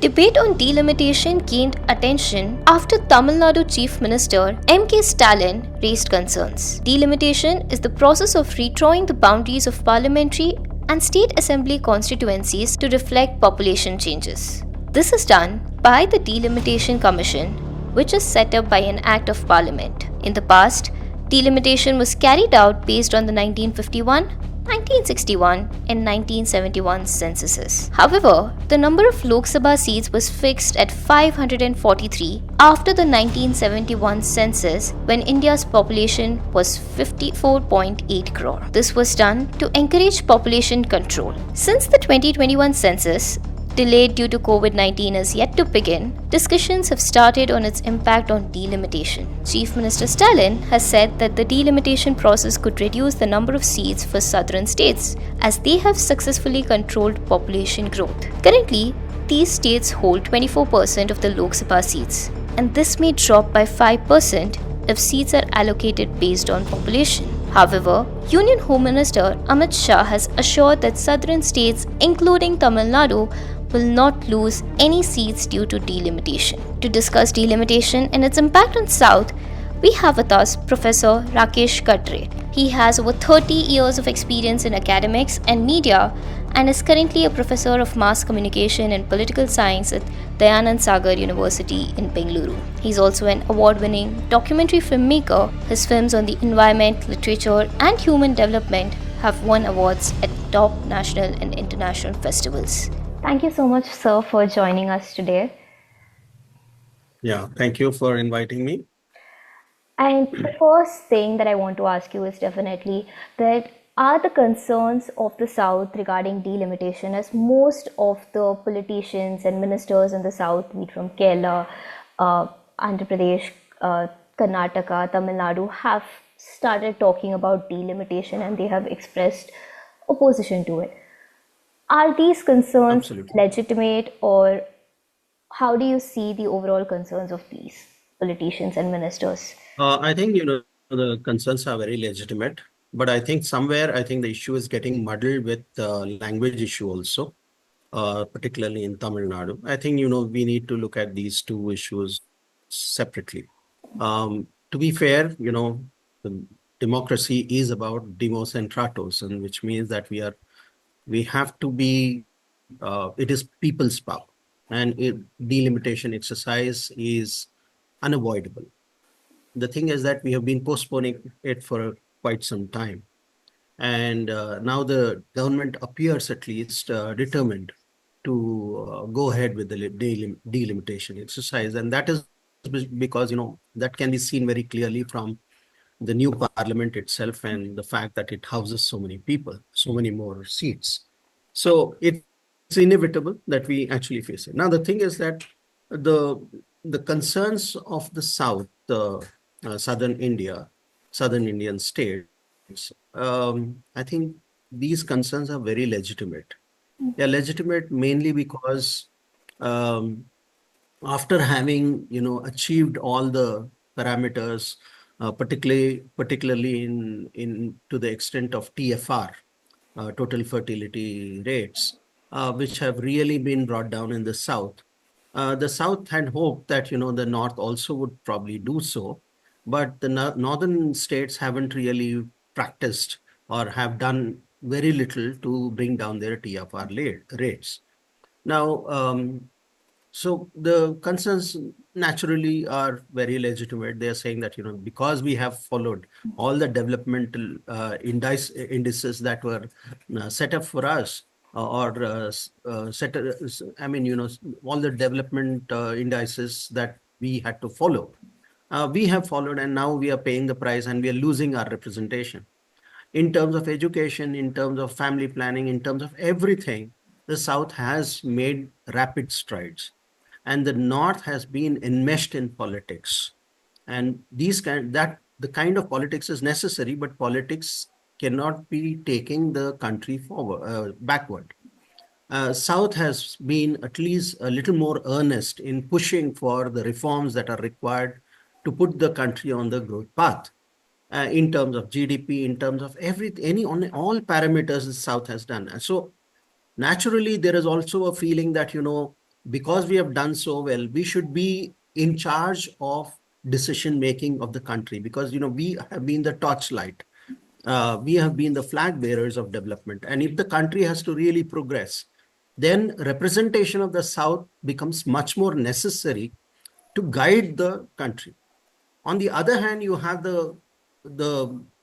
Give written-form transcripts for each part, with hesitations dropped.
debate on delimitation gained attention after Tamil Nadu Chief Minister M.K. Stalin raised concerns. Delimitation is the process of redrawing the boundaries of parliamentary and state assembly constituencies to reflect population changes. This is done by the Delimitation Commission, which is set up by an Act of Parliament. In the past, delimitation was carried out based on the 1951, 1961 and 1971 censuses. However, the number of Lok Sabha seats was fixed at 543 after the 1971 census when India's population was 54.8 crore. This was done to encourage population control. Since the 2021 census, delayed due to COVID-19, is yet to begin, discussions have started on its impact on delimitation. Chief Minister Stalin has said that the delimitation process could reduce the number of seats for southern states, as they have successfully controlled population growth. Currently, these states hold 24% of the Lok Sabha seats, and this may drop by 5% if seats are allocated based on population. However, Union Home Minister Amit Shah has assured that southern states, including Tamil Nadu, will not lose any seats due to delimitation. To discuss delimitation and its impact on South, we have with us Professor Rakesh Katre. He has over 30 years of experience in academics and media and is currently a professor of mass communication and political science at Dayanand Sagar University in Bengaluru. He is also an award-winning documentary filmmaker. His films on the environment, literature, and human development have won awards at top national and international festivals. Thank you so much, sir, for joining us today. Yeah, thank you for inviting me. And the first thing that I want to ask you is definitely that are the concerns of the South regarding delimitation, as most of the politicians and ministers in the South, be it from Kerala, Andhra Pradesh, Karnataka, Tamil Nadu, have started talking about delimitation and they have expressed opposition to it. Are these concerns Absolutely. legitimate, or how do you see the overall concerns of these politicians and ministers? I think, the concerns are very legitimate, but I think the issue is getting muddled with the language issue also, particularly in Tamil Nadu. I think, we need to look at these two issues separately. To be fair, the democracy is about demos and tratos, and which means that we have to be, it is people's power, and delimitation exercise is unavoidable. The thing is that we have been postponing it for quite some time. And now the government appears at least determined to go ahead with the delimitation exercise. And that is because, that can be seen very clearly from the new parliament itself and the fact that it houses so many people, so many more seats. So it's inevitable that we actually face it. Now, the thing is that the concerns of the South, southern Indian states, I think these concerns are very legitimate. They're legitimate mainly because after having, achieved all the parameters, particularly in to the extent of TFR, total fertility rates, which have really been brought down in the South. The South had hoped that, the North also would probably do so, but the northern states haven't really practiced or have done very little to bring down their TFR rates. Now, so the concerns naturally are very legitimate. They are saying that, because we have followed all the developmental indices that were set up for us, all the development indices that we had to follow. We have followed, and now we are paying the price and we are losing our representation. In terms of education, in terms of family planning, in terms of everything, the South has made rapid strides. And the North has been enmeshed in politics. And the kind of politics is necessary, but politics cannot be taking the country forward, backward. South has been at least a little more earnest in pushing for the reforms that are required to put the country on the growth path. In terms of GDP, in terms of on all parameters the South has done. And so naturally, there is also a feeling that, because we have done so well, we should be in charge of decision making of the country, because we have been the torchlight. We have been the flag bearers of development. And if the country has to really progress, then representation of the South becomes much more necessary to guide the country. On the other hand, you have the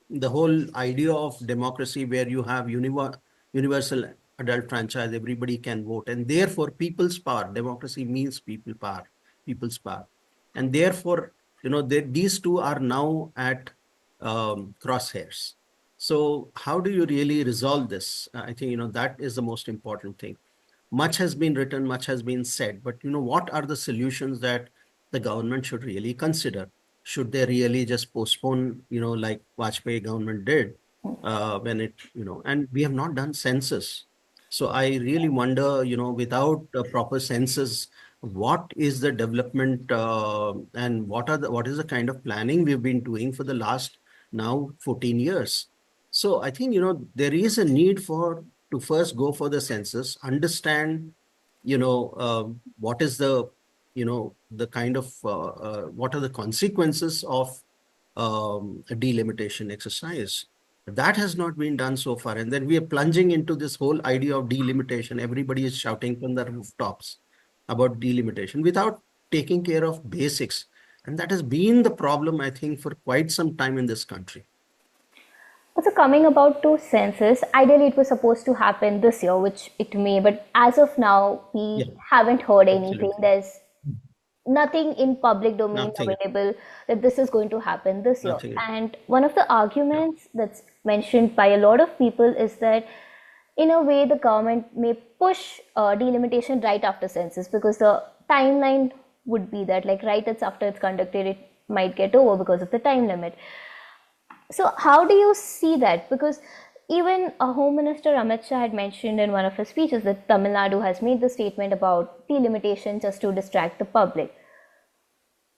the whole idea of democracy, where you have universal adult franchise, everybody can vote, and therefore people's power. Democracy means people's power, and therefore these two are now at crosshairs. So how do you really resolve this? I think that is the most important thing. Much has been written, much has been said, but what are the solutions that the government should really consider? Should they really just postpone, like Vajpayee government did, when and we have not done census. So I really wonder, without a proper census, what is the development, and what is the kind of planning we've been doing for the last now 14 years? So I think, there is a need to first go for the census, understand, what is the kind of, what are the consequences of a delimitation exercise. That has not been done so far. And then we are plunging into this whole idea of delimitation. Everybody is shouting from the rooftops about delimitation without taking care of basics. And that has been the problem, I think, for quite some time in this country. Also, coming about to census, ideally it was supposed to happen this year, which it may, but as of now, we Yeah, haven't heard anything. absolutely. There's nothing in public domain Nothing, available that this is going to happen this year. nothing. And one of the Yeah. arguments that's mentioned by a lot of people is that in a way the government may push delimitation right after census, because the timeline would be that, like, right it's after it's conducted, it might get over because of the time limit. So how do you see that? Because even Home Minister Amit Shah had mentioned in one of his speeches that Tamil Nadu has made the statement about delimitation just to distract the public,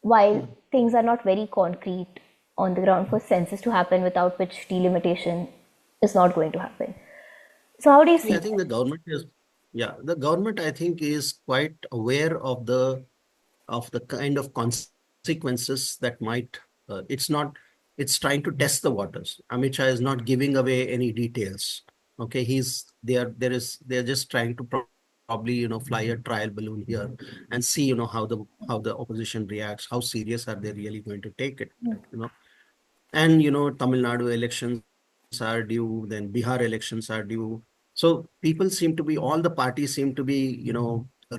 while things are not very concrete on the ground for census to happen, without which delimitation is not going to happen. So how do you See, see I think that? the government, I think, is quite aware of the kind of consequences that might, it's trying to test the waters. Amit Shah is not giving away any details. Okay, they're just trying to probably, fly a trial balloon here and see, how the opposition reacts, how serious are they really going to take it, you know. And Tamil Nadu elections are due, then Bihar elections are due. So people seem to be, all the parties seem to be,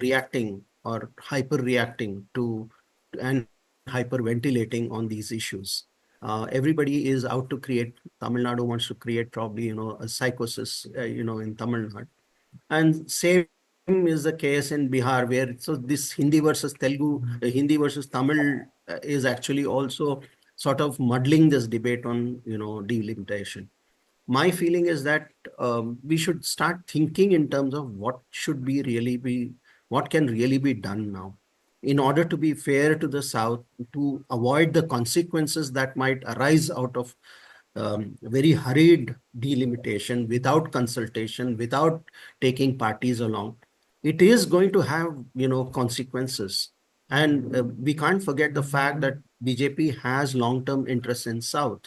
reacting or hyper reacting and hyperventilating on these issues. Everybody is out to create, Tamil Nadu wants to create probably, a psychosis, in Tamil Nadu. And same is the case in Bihar, where so this Hindi versus Telugu, Hindi versus Tamil, is actually also sort of muddling this debate on, delimitation. My feeling is that we should start thinking in terms of what can really be done now, in order to be fair to the South, to avoid the consequences that might arise out of very hurried delimitation without consultation, without taking parties along. It is going to have, consequences. And we can't forget the fact that BJP has long-term interests in South.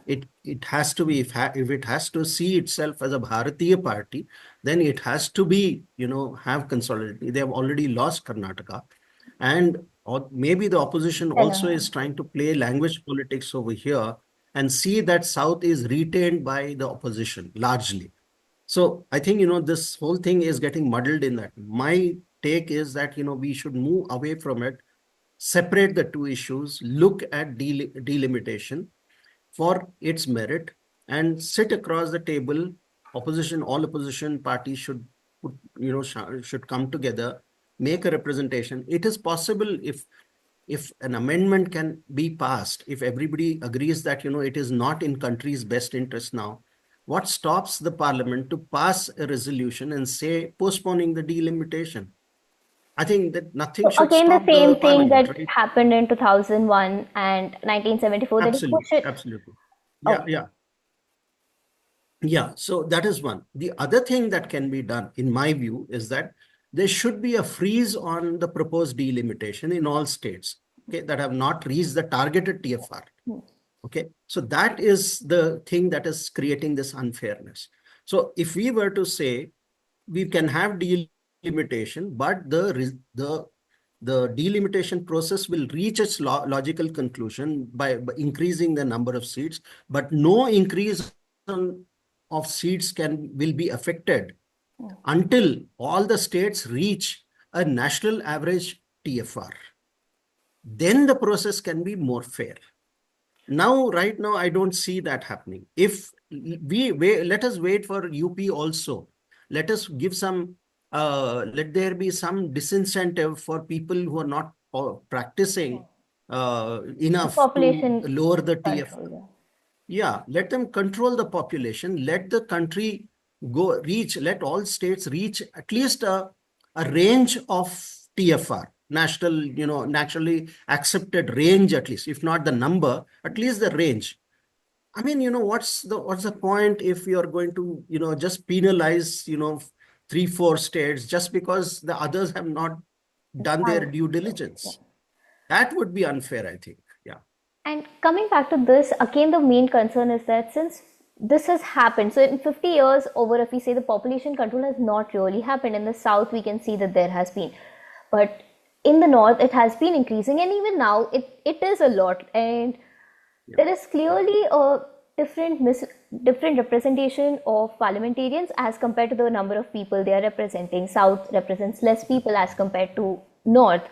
It has to be, if it has to see itself as a Bharatiya party, then it has to be, have consolidated. They have already lost Karnataka. And or maybe the opposition also Telangana. is trying to play language politics over here and see that South is retained by the opposition largely. So I think, this whole thing is getting muddled in that. My take is that, we should move away from it, separate the two issues, look at delimitation for its merit, and sit across the table. All opposition parties should put, should come together, make a representation. It is possible, if an amendment can be passed, if everybody agrees that, it is not in country's best interest now, what stops the parliament to pass a resolution and say postponing the delimitation? I think that nothing So should again, the stop the same thing parliament, that right? happened in 2001 and 1974, that you Absolutely, push it. absolutely. Yeah, Oh, yeah. Yeah, so that is one. The other thing that can be done, in my view, is that there should be a freeze on the proposed delimitation in all states, okay, that have not reached the targeted TFR. Okay, so that is the thing that is creating this unfairness. So if we were to say we can have delimitation, but the delimitation process will reach its logical conclusion by increasing the number of seats, but no increase of seats will be affected until all the states reach a national average TFR. Then the process can be more fair. Now, right now, I don't see that happening. If we wait, let us wait for UP also. Let us give some, let there be some disincentive for people who are not practicing enough to Population lower the TFR. control. Yeah, let them control the population. Let the country let all states reach at least a range of TFR, naturally accepted range, at least, if not the number, at least the range. I mean, what's the point if you are going to, just penalize, 3, 4 states just because the others have not done their due diligence? That would be unfair, I think. Yeah. And coming back to this, again, the main concern is that since this has happened, so in 50 years over, if we say the population control has not really happened, in the south we can see that there has been, but in the north it has been increasing, and even now it is a lot, and there is clearly a different representation of parliamentarians as compared to the number of people they are representing. South represents less people as compared to north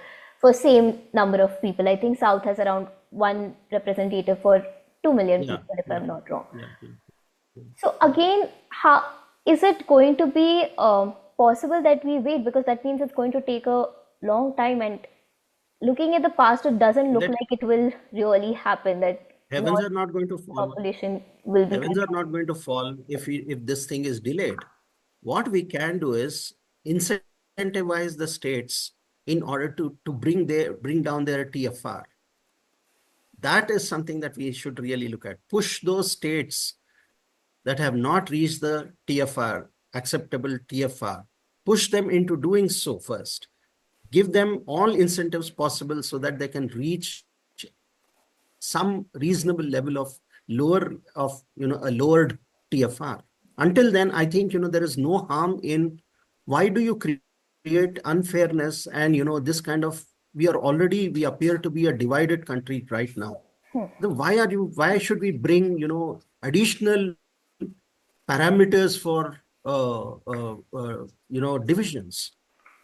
for same number of people. I think south has around one representative for 2 million people, if I'm not wrong. So again, how is it going to be possible that we wait? Because that means it's going to take a long time, and looking at the past, it doesn't look like it will really happen, that Heavens are not going to fall. Population will be Heavens are not going to fall if this thing is delayed. What we can do is incentivize the states in order to bring down their TFR. That is something that we should really look at. Push those states that have not reached the TFR, acceptable TFR, push them into doing so first. Give them all incentives possible so that they can reach some reasonable level of a lowered TFR. Until then, I think, there is no harm in, why do you create unfairness and, this kind of, we appear to be a divided country right now. Why should we bring, additional parameters for, divisions?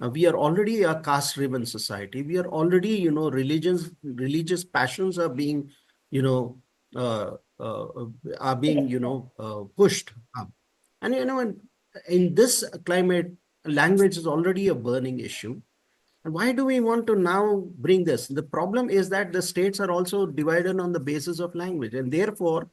We are already a caste-driven society. We are already, religious passions are being, pushed up. And, in this climate, language is already a burning issue. And why do we want to now bring this? The problem is that the states are also divided on the basis of language, and therefore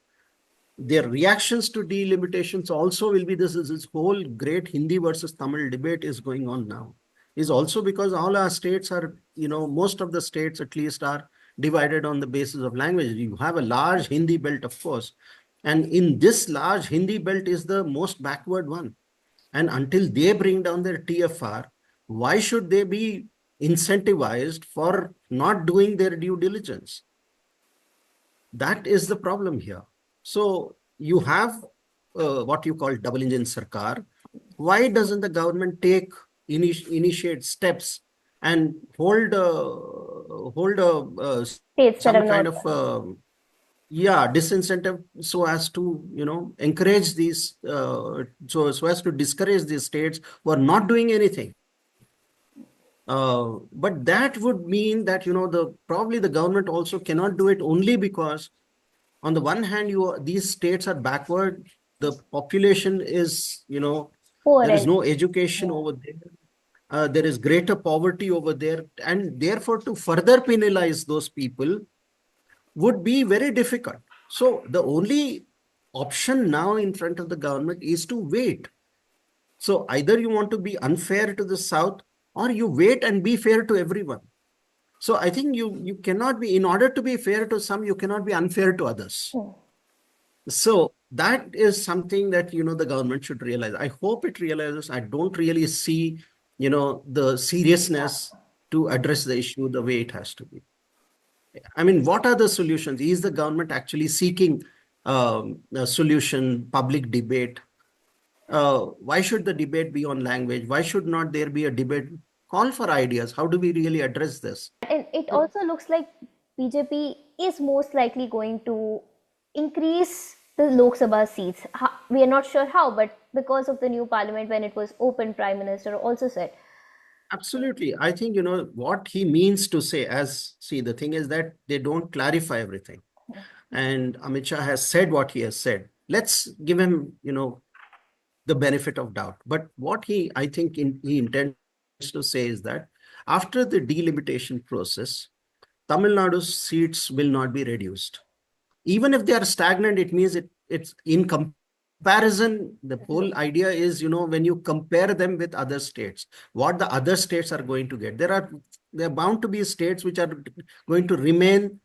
their reactions to delimitations also will be this whole great Hindi versus Tamil debate is going on now. Is also because all our states are, most of the states at least are divided on the basis of language. You have a large Hindi belt, of course. And in this large Hindi belt is the most backward one. And until they bring down their TFR, why should they be incentivized for not doing their due diligence? That is the problem here. So you have what you call double engine sarkar. Why doesn't the government initiate steps and hold some kind of disincentive so as to encourage these so as to discourage these states who are not doing anything. But that would mean that probably the government also cannot do it, only because on the one hand these states are backward, the population is there is no education over there. There is greater poverty over there, and therefore to further penalize those people would be very difficult. So the only option now in front of the government is to wait. So either you want to be unfair to the South, or you wait and be fair to everyone. So I think you cannot be, in order to be fair to some, you cannot be unfair to others. So that is something that the government should realize. I hope it realizes. I don't really see the seriousness to address the issue the way it has to be. I mean, what are the solutions? Is the government actually seeking a solution, public debate? Why should the debate be on language? Why should not there be a debate? Call for ideas. How do we really address this? And it So, also looks like BJP is most likely going to increase the Lok Sabha seats. We are not sure how, but because of the new parliament, when it was open, Prime Minister also said. absolutely. I think, what he means to say, see, the thing is that they don't clarify everything. And Amit Shah has said what he has said. Let's give him, the benefit of doubt. But what I think he intends to say is that after the delimitation process, Tamil Nadu's seats will not be reduced. Even if they are stagnant, it means it's in comparison. The whole idea is, when you compare them with other states, what the other states are going to get. There are bound to be states which are going to remain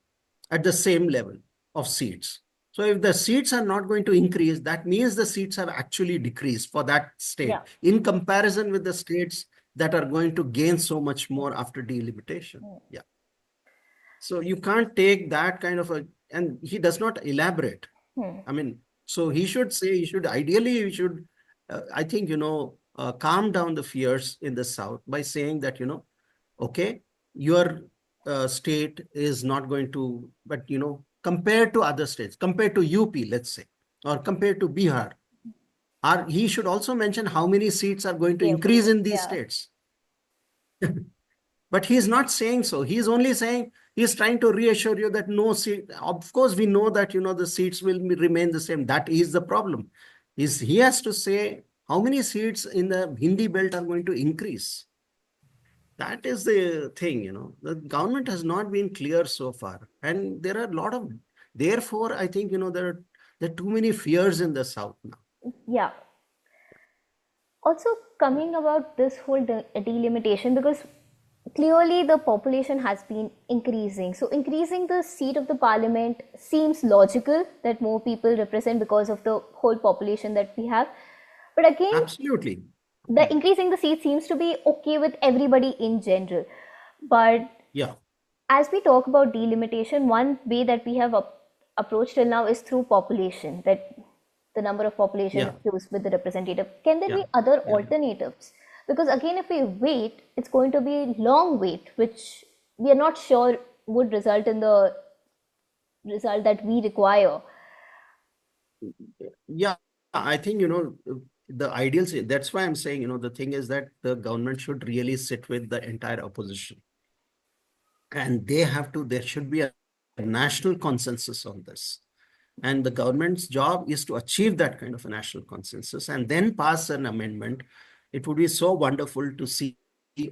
at the same level of seats. So if the seats are not going to increase, that means the seats have actually decreased for that Yeah. state in comparison with the states that are going to gain so much more after delimitation. Yeah. So you can't take that kind of and he does not elaborate. I mean, so ideally, he should, I think, calm down the fears in the South by saying that, okay, your state is not going to, but, compared to other states, compared to UP, let's say, or compared to Bihar, he should also mention how many seats are going to Yeah. increase in these Yeah. states. But he's not saying so. He's only saying, he's trying to reassure you that no seat, of course, we know that, the seats will remain the same. That is the problem. He has to say how many seats in the Hindi belt are going to increase. That is the thing, the government has not been clear so far. And there are a lot of, therefore, I think, there are too many fears in the South now. Yeah. Also, coming about this whole delimitation, because clearly the population has been increasing. So, increasing the seat of the parliament seems logical that more people represent because of the whole population that we have. But again, Absolutely. the increasing the seat seems to be okay with everybody in general. But Yeah. as we talk about delimitation, one way that we have approached till now is through population, that the number of population Yeah. fused with the representative. Can there be Yeah. other Yeah. alternatives? Because again, if we wait, it's going to be long wait, which we are not sure would result in the result that we require. Yeah, I think, the ideal, that's why I'm saying, the thing is that the government should really sit with the entire opposition. And there should be a national consensus on this. And the government's job is to achieve that kind of a national consensus and then pass an amendment. It would be so wonderful to see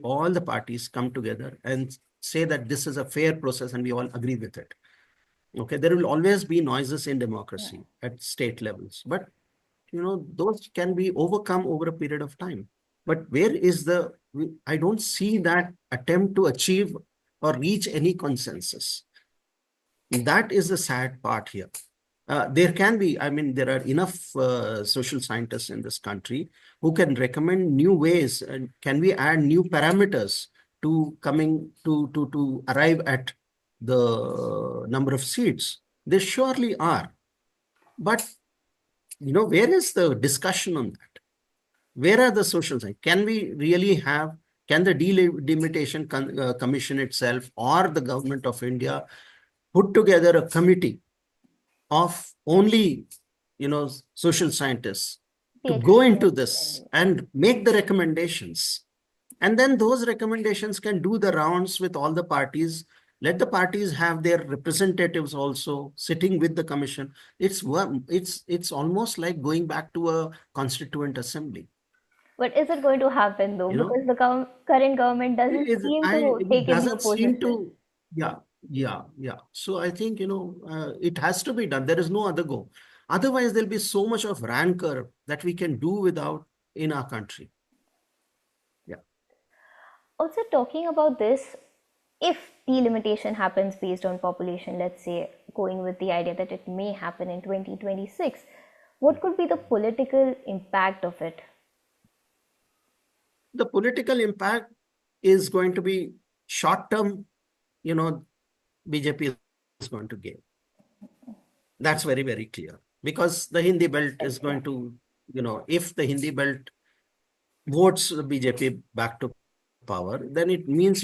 all the parties come together and say that this is a fair process and we all agree with it. Okay, there will always be noises in democracy at state levels, but those can be overcome over a period of time. But where is I don't see that attempt to achieve or reach any consensus. That is the sad part here. There can be, I mean, there are enough social scientists in this country who can recommend new ways. And can we add new parameters to coming to arrive at the number of seats? There surely are. But, where is the discussion on that? Where are the social science? Can we really can the delimitation commission itself or the government of India put together a committee of only, social scientists The to go into experts this and and make the recommendations? And then those recommendations can do the rounds with all the parties. Let the parties have their representatives also sitting with the commission. It's almost like going back to a constituent assembly. but is it going to happen though? You know, Because the current government doesn't seem to it take any doesn't seem opposition. to, yeah, yeah. So I think, it has to be done. There is no other go. Otherwise, there'll be so much of rancor that we can do without in our country. Yeah. Also, talking about this, if delimitation happens based on population, let's say going with the idea that it may happen in 2026, what could be the political impact of it? The political impact is going to be short term, BJP is going to gain. That's very, very clear. Because the Hindi belt is going to, if the Hindi belt votes the BJP back to power, then it means,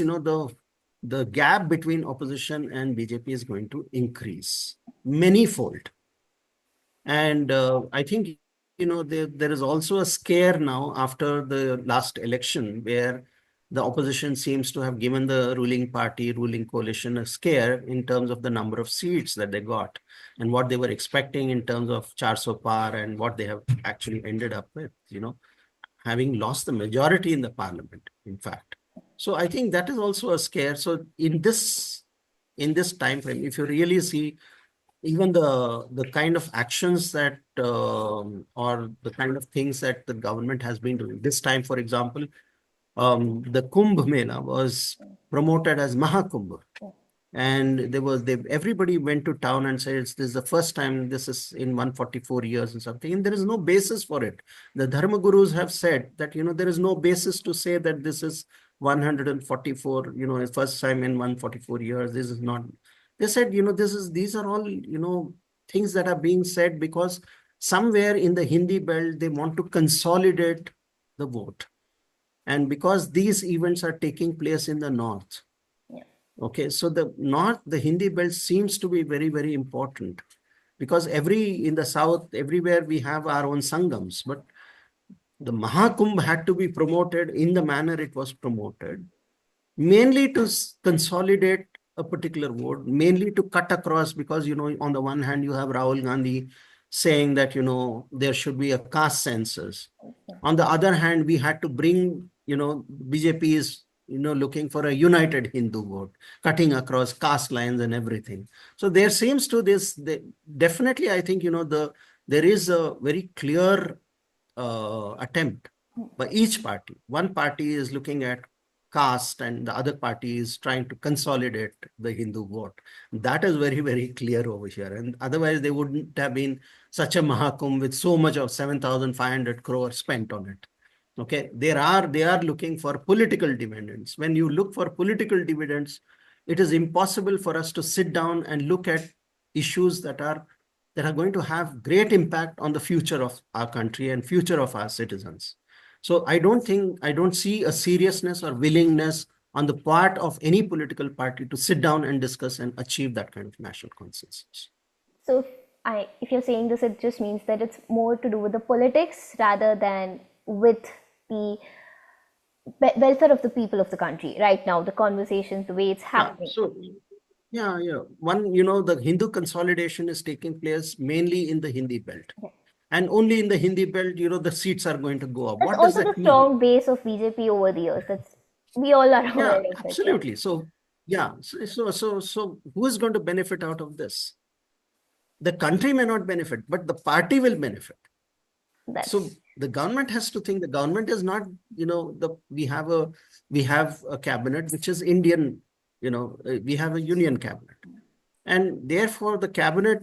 the gap between opposition and BJP is going to increase manyfold. And I think, there is also a scare now after the last election where the opposition seems to have given the ruling party, ruling coalition a scare in terms of the number of seats that they got and what they were expecting in terms of 400 par and what they have actually ended up with, having lost the majority in the parliament, in fact. So I think that is also a scare. So in this time frame, if you really see even the kind of actions that or the kind of things that the government has been doing this time, for example, the Kumbh Mela was promoted as Mahakumbh, and everybody went to town and said this is the first time, this is in 144 years and something, and there is no basis for it. The Dharma Gurus have said that there is no basis to say that this is 144, first time in 144 years. This is not. They said, these are all, things that are being said because somewhere in the Hindi belt they want to consolidate the vote, and because these events are taking place in the north. Okay, so the north, the Hindi belt seems to be very, very important because in the south, everywhere we have our own sangams, but the Mahakumbh had to be promoted in the manner it was promoted, mainly to consolidate a particular vote, mainly to cut across, because, on the one hand, you have Rahul Gandhi saying that, there should be a caste census. On the other hand, we had to bring, BJP is, looking for a united Hindu vote, cutting across caste lines and everything. So there seems to definitely, I think, there is a very clear attempt by each party. One party is looking at caste and the other party is trying to consolidate the Hindu vote. That is very, very clear over here. And otherwise, they wouldn't have been such a Mahakumbh with so much of 7,500 crore spent on it. Okay, they are looking for political dividends. When you look for political dividends, it is impossible for us to sit down and look at issues that are going to have great impact on the future of our country and future of our citizens. So I don't see a seriousness or willingness on the part of any political party to sit down and discuss and achieve that kind of national consensus. So if you're saying this, it just means that it's more to do with the politics rather than with the welfare of the people of the country right now, the conversations, the way it's happening. Yeah. One, the Hindu consolidation is taking place mainly in the Hindi belt. Okay. And only in the Hindi belt, the seats are going to go up. That's also the strong base of BJP over the years. We all are aware of it. Absolutely. Yeah. So, yeah. So who is going to benefit out of this? The country may not benefit, but the party will benefit. So the government has to think. The government is not, we have a cabinet which is Indian. We have a union cabinet, and therefore the cabinet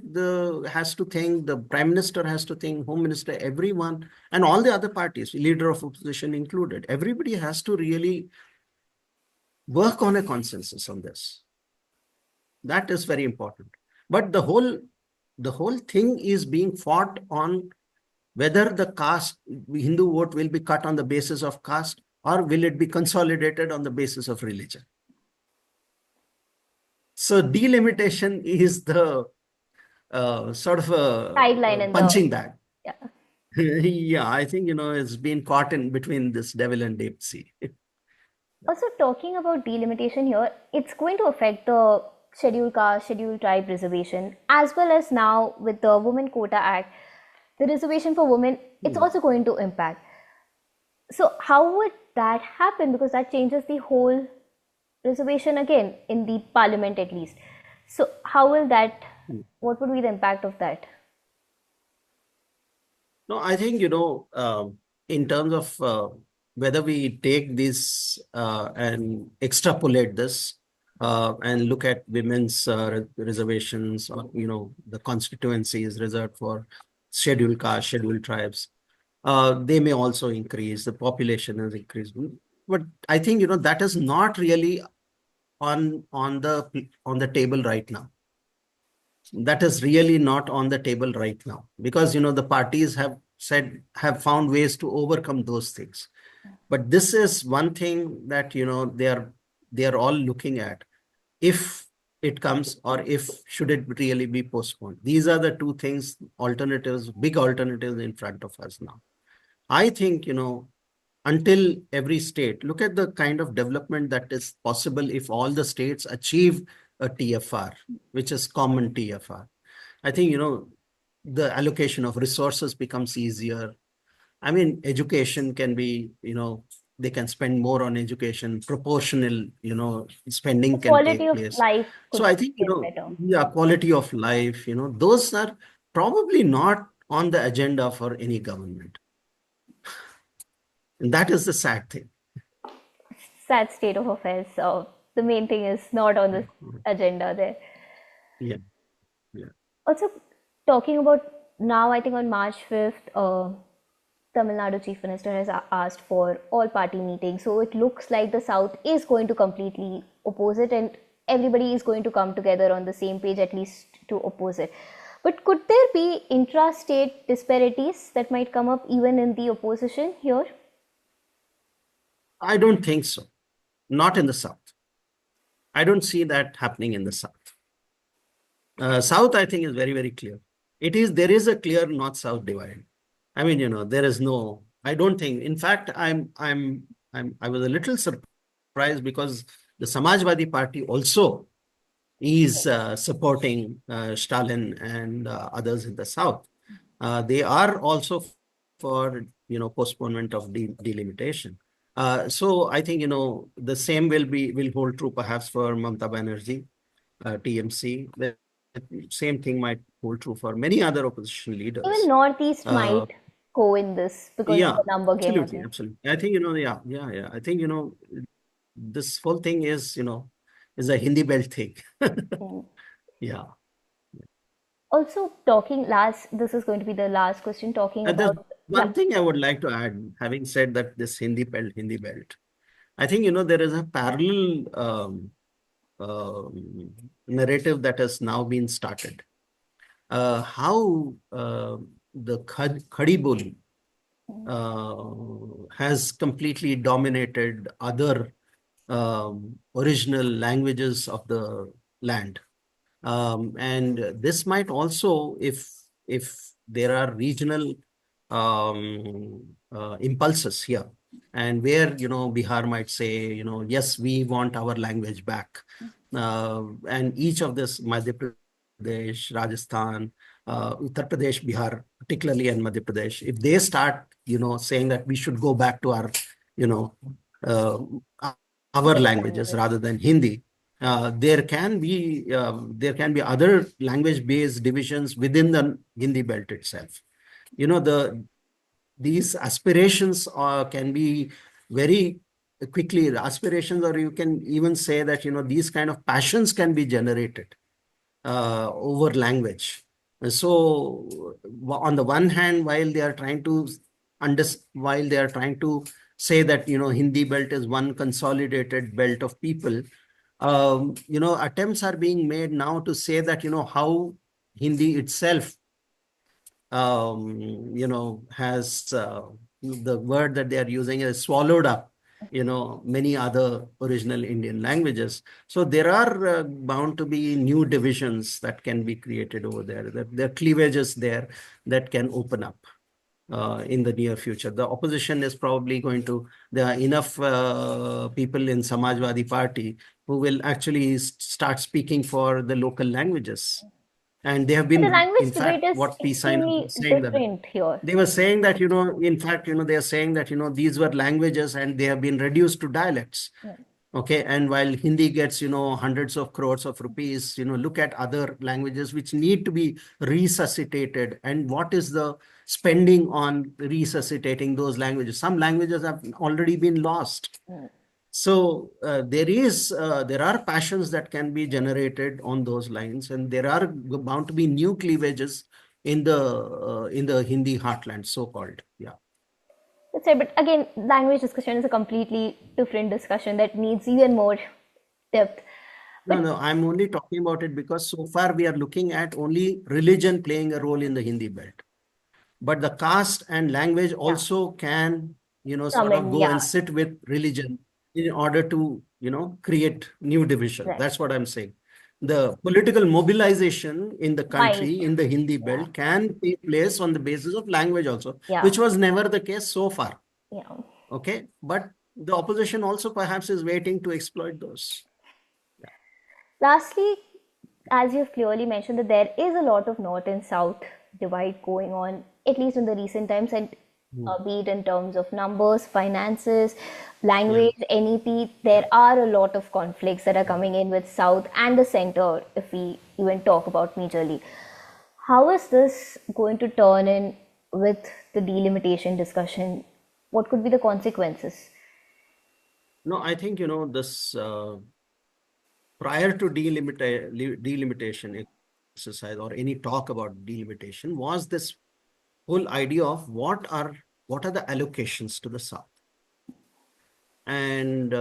has to think. The prime minister has to think. Home minister, everyone, and all the other parties, leader of opposition included. Everybody has to really work on a consensus on this. That is very important. But the whole thing is being fought on whether the caste Hindu vote will be cut on the basis of caste or will it be consolidated on the basis of religion. So delimitation is the sort of a sideline punching bag. Yeah. Yeah, I think, it's been caught in between this devil and deep sea. Also, talking about delimitation here, it's going to affect the scheduled caste, scheduled tribe reservation, as well as now with the Women Quota Act, the reservation for women, it's also going to impact. So how would that happen? Because that changes the whole reservation again in the parliament at least. So how will that, what would be the impact of that? No, I think, in terms of whether we take this and extrapolate this and look at women's reservations or, the constituencies reserved for scheduled castes, scheduled tribes. They may also increase. The population has increased, but I think that is not really on the table right now. That is really not on the table right now, because the parties have found ways to overcome those things. But this is one thing that they are all looking at, if it comes, or if should it really be postponed. These are the two things, alternatives, big alternatives in front of us now. I think until every state, look at the kind of development that is possible if all the states achieve a TFR, which is common TFR. I think the allocation of resources becomes easier. I mean, education can be, they can spend more on education, proportional, The spending can quality take of place. life So could I think, get better. yeah, quality of life, those are probably not on the agenda for any government. And that is the sad thing. Sad state of affairs. So the main thing is not on this agenda there. Yeah, yeah. Also, talking about now, I think on March 5th, Tamil Nadu Chief Minister has asked for all party meetings. So it looks like the South is going to completely oppose it, and everybody is going to come together on the same page, at least to oppose it. But could there be intra-state disparities that might come up even in the opposition here? I don't think so. Not in the South. I don't see that happening in the South. South, I think, is very, very clear. There is a clear north-south divide. I mean, there is no, I don't think, in fact, I was a little surprised, because the Samajwadi Party also is supporting Stalin and others in the South. They are also for, postponement of delimitation. So I think, the same will hold true perhaps for Mamata Banerjee, TMC. The same thing might hold true for many other opposition Even leaders. Northeast Uh, might go in this because of yeah, the number game absolutely, again. absolutely. I think, yeah, yeah, yeah. I think, this whole thing is a Hindi belt thing. Mm. Yeah. Also, talking last, this is going to be the last question, talking And there's about, yeah, one thing I would like to add, having said that, this Hindi belt. I think, there is a parallel narrative that has now been started. How the Khadi Boli has completely dominated other original languages of the land. And this might also, if there are regional impulses here, and where Bihar might say, yes, we want our language back, and each of this, Madhya Pradesh, Rajasthan, Uttar Pradesh, Bihar, particularly, and Madhya Pradesh, if they start saying that we should go back to our you know uh, our mother languages languages. rather than Hindi, there can be other language-based divisions within the Hindi belt itself. These aspirations can be very quickly aspirations, or you can even say that these kind of passions can be generated over language. So on the one hand, while they are trying to say that Hindi belt is one consolidated belt of people, attempts are being made now to say that how Hindi itself has the word that they are using is swallowed up, many other original Indian languages. So there are bound to be new divisions that can be created over there. That there are cleavages there that can open up in the near future. The opposition is probably there are enough people in Samajwadi Party who will actually start speaking for the local languages. And they have But the been, language in debate fact, is what P. Sainath extremely was saying, that different here. they were saying that, in fact, they are saying that, these were languages and they have been reduced to dialects. Yeah. Okay. And while Hindi gets, hundreds of crores of rupees, look at other languages which need to be resuscitated. And what is the spending on resuscitating those languages? Some languages have already been lost. Mm. So there are passions that can be generated on those lines, and there are bound to be new cleavages in the Hindi heartland, so called. Yeah. That's right. But again, language discussion is a completely different discussion that needs even more depth. No, I'm only talking about it because so far we are looking at only religion playing a role in the Hindi belt. But the caste and language Yeah. also can, Come sort of in, go yeah. and sit with religion in order to, create new division. Right. That's what I'm saying. The political mobilization in the Might. country, in the Hindi Yeah. belt, can take place on the basis of language also, Yeah. which was never the case so far. Yeah. Okay. But the opposition also perhaps is waiting to exploit those. Lastly, as you've clearly mentioned, that there is a lot of north and south divide going on, at least in the recent times, and Hmm. be it in terms of numbers, finances, Yeah. language, NEP, there are a lot of conflicts that are coming in with south and the center, if we even talk about majorly. How is this going to turn in with the delimitation discussion? What could be the consequences? No, I think, this prior to delimitation exercise or any talk about delimitation was this whole idea of what are the allocations to the south. And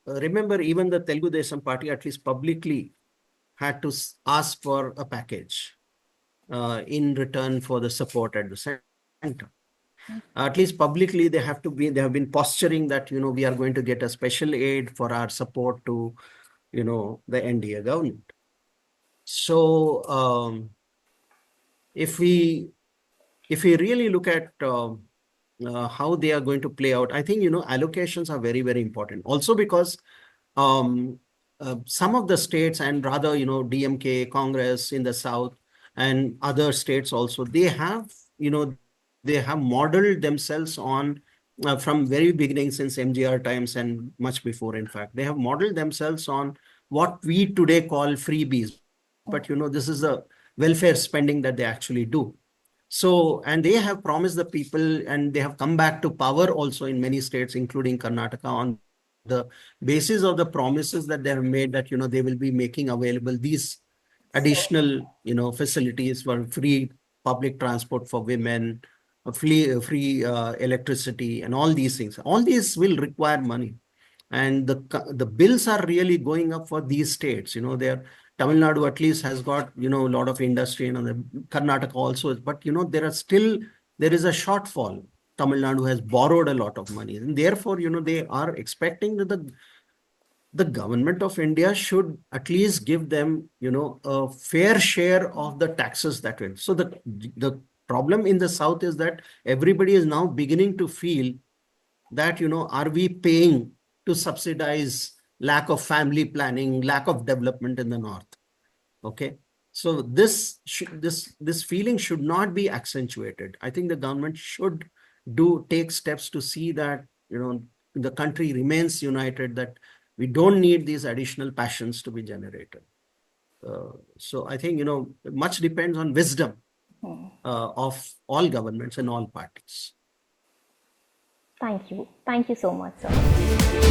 remember, even the Telugu Desam party at least publicly had to ask for a package in return for the support at the center. At least publicly, they have been posturing that, we are going to get a special aid for our support to, the NDA government. So if we really look at how they are going to play out, I think, allocations are very, very important. Also because um, some of the states, and rather, DMK, Congress in the South and other states also, they have modeled themselves on from very beginning since MGR times and much before, in fact, they have modeled themselves on what we today call freebies. But, this is the welfare spending that they actually do. So, and they have promised the people, and they have come back to power also in many states, including Karnataka, on the basis of the promises that they have made that, they will be making available these So, additional, facilities for free public transport for women, free electricity, and all these things. All these will require money. And the bills are really going up for these states. They're Tamil Nadu at least has got, a lot of industry, the Karnataka also, but, there is a shortfall. Tamil Nadu has borrowed a lot of money, and therefore, they are expecting that the government of India should at least give them, a fair share of the taxes that way. So the problem in the South is that everybody is now beginning to feel that, are we paying to subsidize lack of family planning, lack of development in the North? Okay. So this feeling should not be accentuated. I think the government should take steps to see that, the country remains united, that we don't need these additional passions to be generated. So I think, much depends on wisdom of all governments and all parties. thank you. Thank you so much, sir.